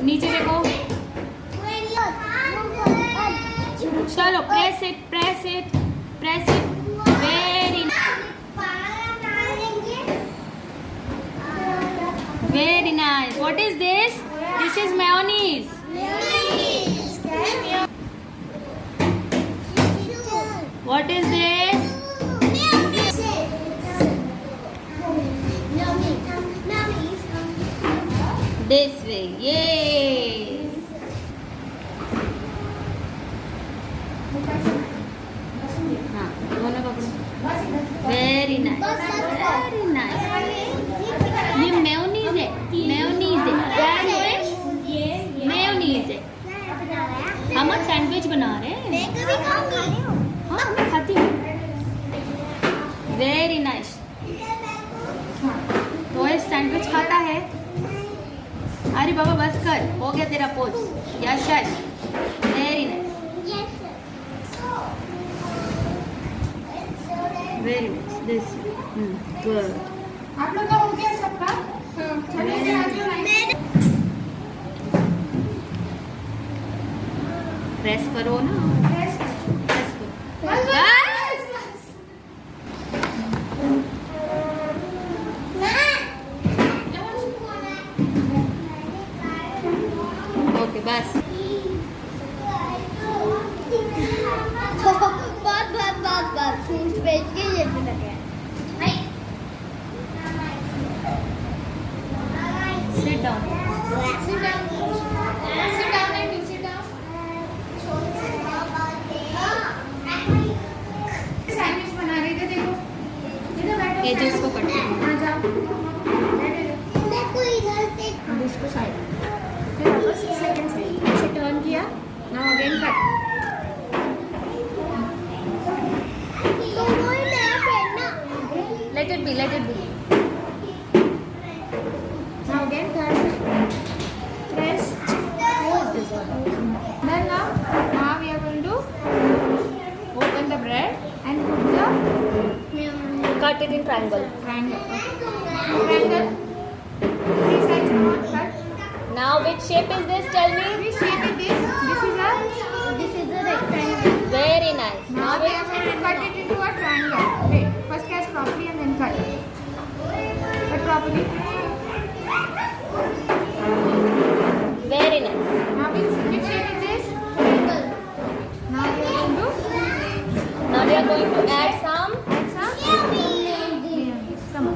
नीचे देखो. चलो press it. Very nice. What is this? This is mayonnaise. What is this? This way. Yay. हाँ, दोनों पकड़ो. Very nice. ये मेयोनीज है. क्या है? मेयोनीज है. हम आज सैंडविच बना रहे हैं. हाँ, मैं खाती हूँ. Very nice. तो ये सैंडविच खाता है. अरे बाबा बस कर. हो गया तेरा pose. Yes. Very nice. Very nice. This. Good. आप लोग का हो गया सबका? चलिए आगे लाइन. प्रेस करो ना. प्रेस करो. ओके बस. बहुत फूड बेच के ये भी लगे. Sit down. सैंडविच बना रहे थे. देखो इधर बैठो. एजेस को कट करो. हाँ जाओ. देखो इधर से अब इसको साइड. फिर वापस 6 सेकंड से इसे टर्न किया. Now again cut. तो वो ही मेरा फ्रेंड ना. Let it be. Now again cut. Press. Then now we are going to open the bread and put the Cut it in triangle. triangle. Triangle. 3 sides on cut. Now which shape is this? Tell me. Which shape is this? This is a rectangle. Very nice. Now we are going to cut it into a triangle. Wait. First catch properly and then cut. Cut properly. Very nice. Now which shape is this? Triangle. Now we are going to Now we are going to add some Come on.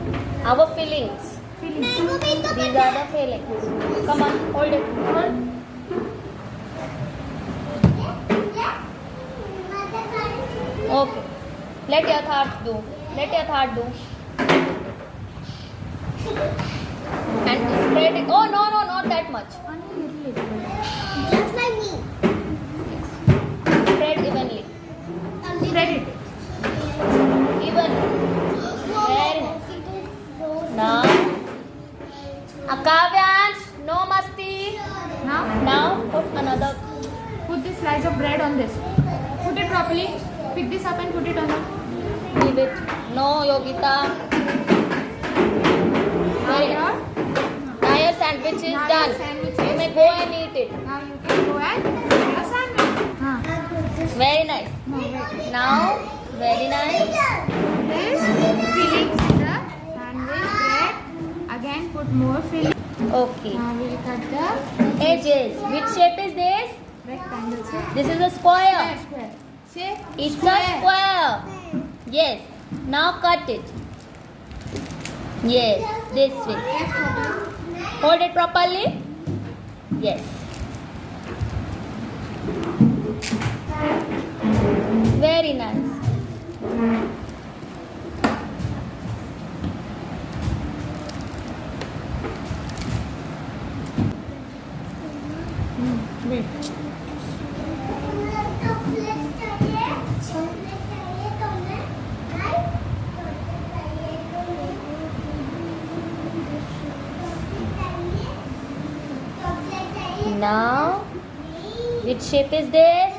our fillings. मेरे को भी तो These are the fillings. Come on, hold it. Okay. Let your thoughts do. And spread it. Oh no, not that much. just like me. Spread evenly. Spread it. Evenly. Very nice. Now, Akavyans, no masti. Now put another. Put this slice of bread on this. Put it properly. Pick this up and put it on the. Leave it. No, Yogita. Very nice. Now your sandwich is Now done. your sandwich You is may go and eat it. Now you can go and make a sandwich. Very nice. No, wait. Now, very nice. This fillings in the sandwich bread. Again, put more filling. Okay. Now we will cut the Edges. Which shape is this? rectangle shape. This is a square. Square. Shape. It's a square. Yes. Now cut it. Yes. This way. Hold it properly. Yes. Very nice. Wait. Now, which shape is this?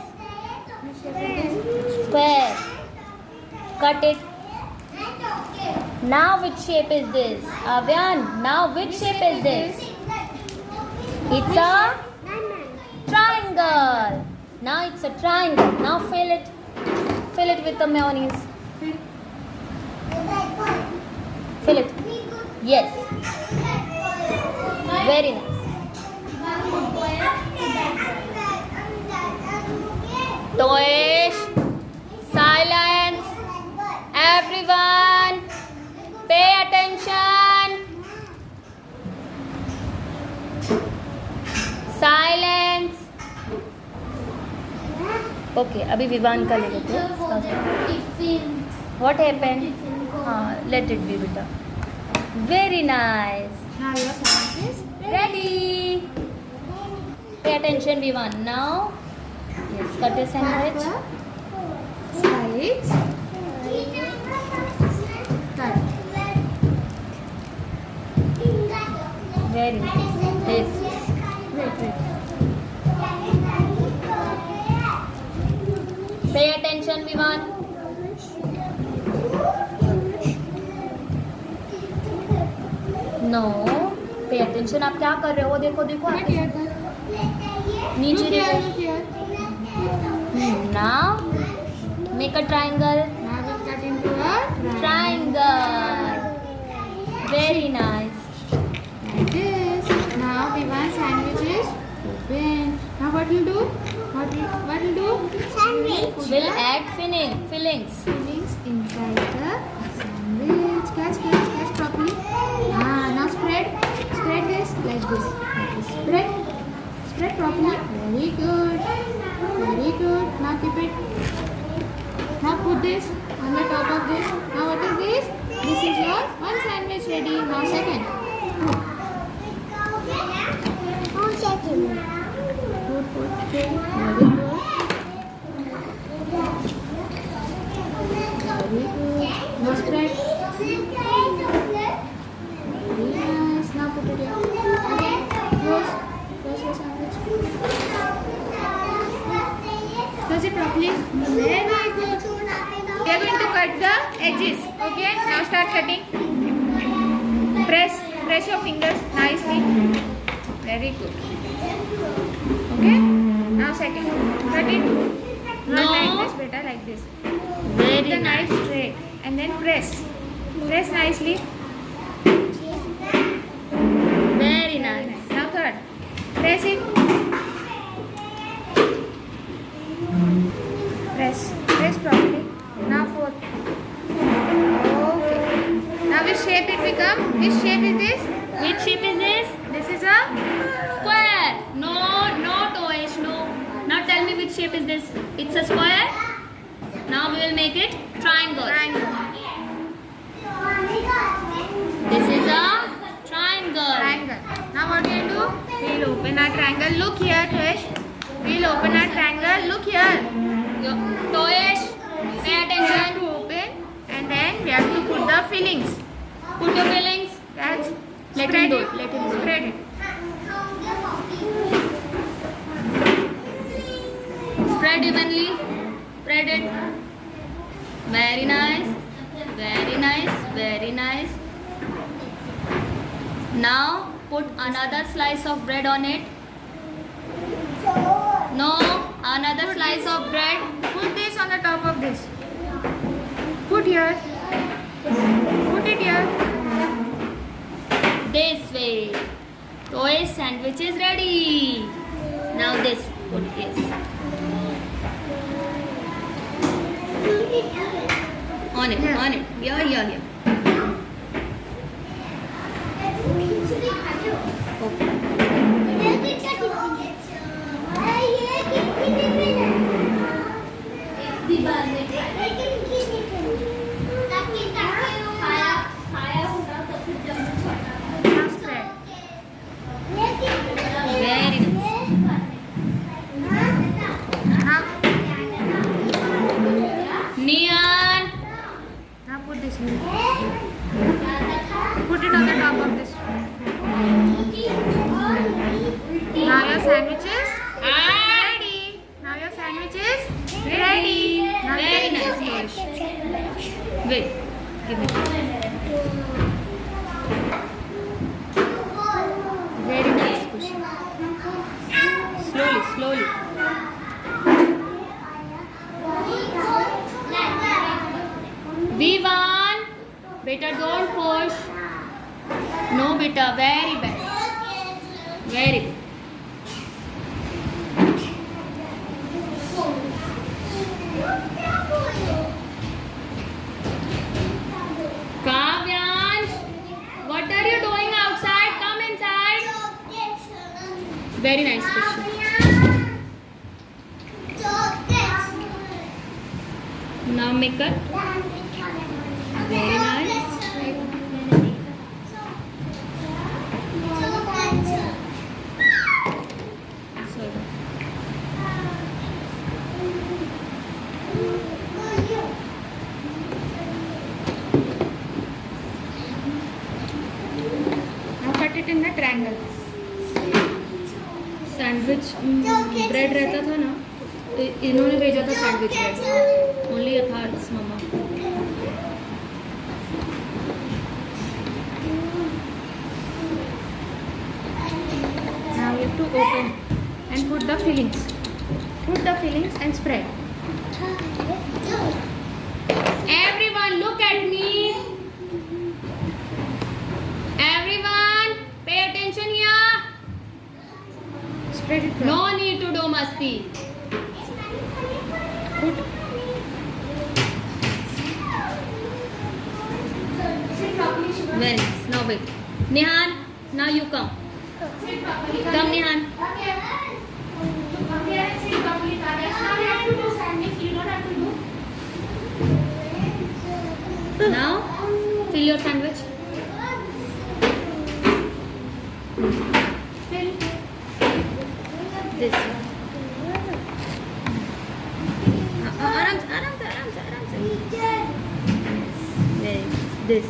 Square. Cut it. Now which shape is this? Avyan, now which shape is this? It's a triangle. Now it's a triangle. Now fill it. Fill it with the mayonnaise. Fill it. Yes. Very nice. Toish, silence. Everyone, pay attention. Silence. Okay, अभी विवान का ले लेते हैं. What happened? Let it be, beta. Very nice. Now your sandwich is Ready. Pay attention, Vivan. Now, yes, cut your sandwich. Slice. Cut. Very nice. This. Wait. Pay attention, Vivan. No. Pay attention. आप क्या कर रहे हो? देखो देखो. Look here. नीचे Look here. देखो. Look here. Now, make a triangle. Now we'll cut into a Triangle. Very nice. like this. Now we want sandwiches. Open. Now what will do? What will do? Sandwich. We'll add fillings. Fillings inside the sandwich. Catch properly. Now spread this like this. Spread properly. Very good. Now keep it. Now put this on the top of this. Now what is this? This is your one sandwich ready. Now second. Put. Very good. Now spread. Very nice. Now put it here. Again. Close your sandwich. Close it properly. Very good. We are going to cut the edges. Okay. Now start cutting. Press your fingers nicely. Very good. Okay. Now second. Cut it. Not like this, beta. Like this. Very The nice. knife straight and then press. Press nicely. Very nice. Now third. Press it. Press properly. Now fourth. Okay. Now which shape it become? Which shape is this? Which shape is this? This is a Square. No, Toish, no. Now tell me which shape is this? It's a square. Now we will make it triangle. triangle. This is a triangle. Triangle. Now what we will do? We will open our triangle. Look here, Trish. We will open our triangle. Look here. Toish, pay We have attention. to open and then we have to put the fillings. Put your fillings. Catch. Let Spread him do it. it. Let him do it. Spread it. Spread evenly. Spread it. Very nice. Very nice. Very nice. Now put another slice of bread on it. No, another slice of bread. Put this on the top of this. Put here. Put it here. This way. Toy sandwich is ready. Now this. Put this. On it. Here. On it. Here. Okay. Now spread. Very nice. Now, Nian. now put this here. Beta, don't push. No, beta. Very bad. Very good. Kavyansh, what are you doing outside? Come inside. Very nice question. Now make it. Very nice. Sorry. Now cut it in a triangle. Sandwich bread रहता था ना, इन्होंने भेजा था sandwich bread. Only यथार्थ मम्मा. Now you have to open and put the fillings. Put the fillings and spread. Everyone look at me. Everyone pay attention here. Spread it. No need to do masti. Put. Very nice. Now wait. Nihan, now you come. Come Nihan. Now fill your sandwich. Fill. This. आराम से. Very nice. This.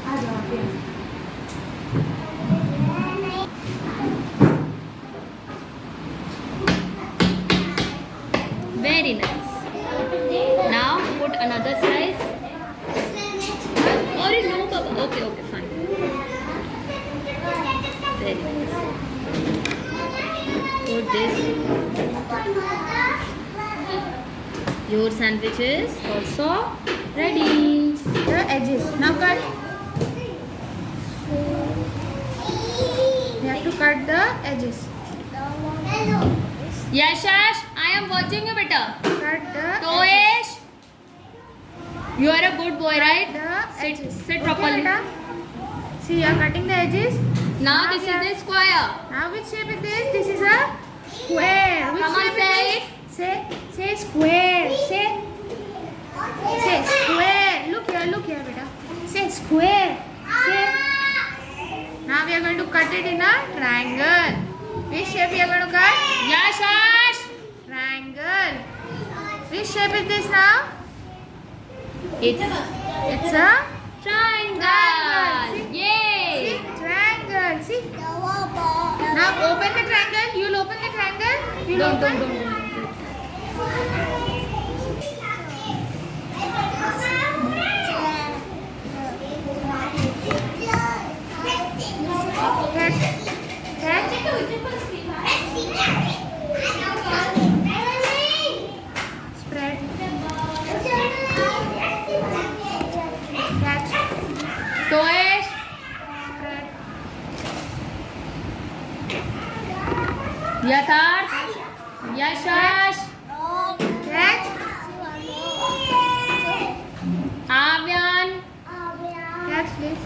आ जाओ आप यहाँ. Very nice. Now put another slice. Or no, Baba. Okay, fine. Very nice. Put this. Your sandwich is also ready. The edges. Now cut. You have to cut the edges. Yashash, I am watching you, beta. Cut the Toesh, you are a good boy, right? The edges. Sit properly. Okay, beta. See, you are cutting the edges. Now this is a square. Now which shape is this? This is a square. Which Come on, shape say is this? Say square. Say square. Look here, beta. Say square. Say. Now we are going to cut it in a triangle. Which shape we are going to cut? Yashash, Triangle. Which shape is this now? it's It's a triangle. Yay! see, triangle. See. Now open the triangle. You'll open the triangle. You'll open. Don't. Catch. Spread. Catch. Toesh, Spread. Yatharth, Yashash, Catch. Avyan, Catch this.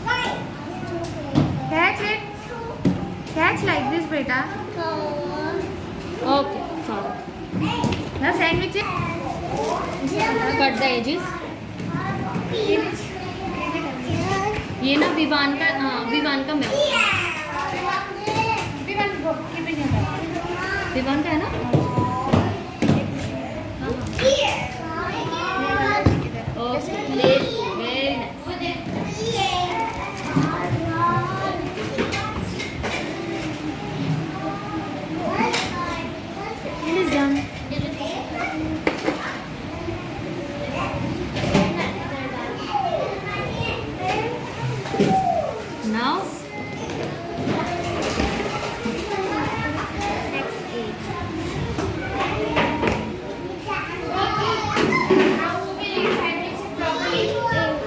Catch it. Catch like this, beta. okay, sorry. Now sandwich it. Cut the edges. ये ना विवान का मिल विवान का है ना. Okay, very nice. It is done. Now Now we will sandwich it properly.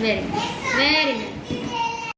Very nice. Very nice.